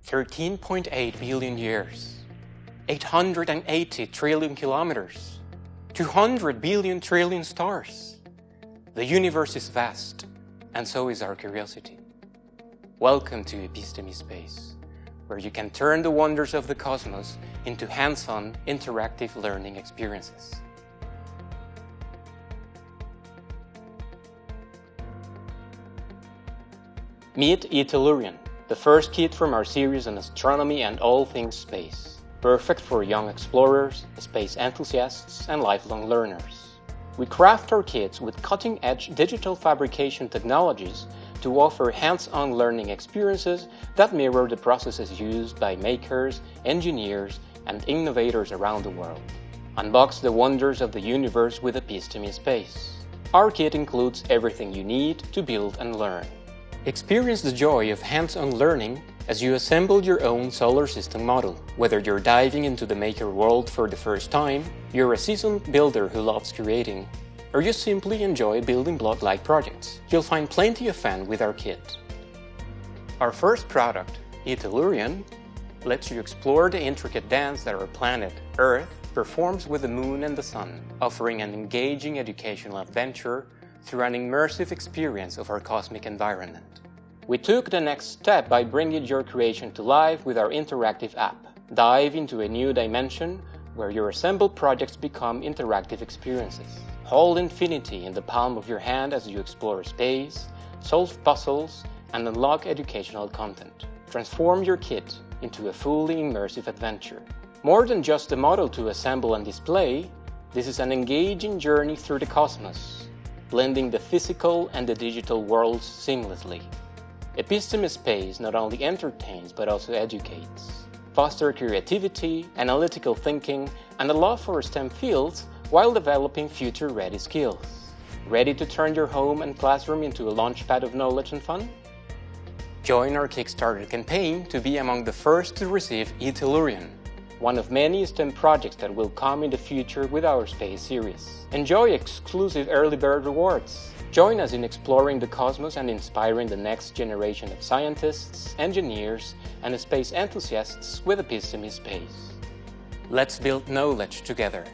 13.8 billion years, 880 trillion kilometers, 200 billion trillion stars. The universe is vast, and so is our curiosity. Welcome to E-pisteme Space, where you can turn the wonders of the cosmos into hands-on, interactive learning experiences. Meet E-tellurian, the first kit from our series on astronomy and all things space. Perfect for young explorers, space enthusiasts, and lifelong learners. We craft our kits with cutting-edge digital fabrication technologies to offer hands-on learning experiences that mirror the processes used by makers, engineers, and innovators around the world. Unbox the wonders of the universe with E-pisteme Space. Our kit includes everything you need to build and learn. Experience the joy of hands-on learning as you assemble your own solar system model. Whether you're diving into the maker world for the first time, you're a seasoned builder who loves creating, or you simply enjoy building block-like projects, you'll find plenty of fun with our kit. Our first product, E-tellurian, lets you explore the intricate dance that our planet, Earth, performs with the moon and the sun, offering an engaging educational adventure through an immersive experience of our cosmic environment. We took the next step by bringing your creation to life with our interactive app. Dive into a new dimension where your assembled projects become interactive experiences. Hold infinity in the palm of your hand as you explore space, solve puzzles, and unlock educational content. Transform your kit into a fully immersive adventure. More than just a model to assemble and display, this is an engaging journey through the cosmos, blending the physical and the digital worlds seamlessly. E-pisteme Space not only entertains but also educates, fosters creativity, analytical thinking, and a love for STEM fields while developing future-ready skills. Ready to turn your home and classroom into a launchpad of knowledge and fun? Join our Kickstarter campaign to be among the first to receive E-tellurian, one of many STEM projects that will come in the future with our space series. Enjoy exclusive early bird rewards. Join us in exploring the cosmos and inspiring the next generation of scientists, engineers, and space enthusiasts with E-pisteme Space. Let's build knowledge together.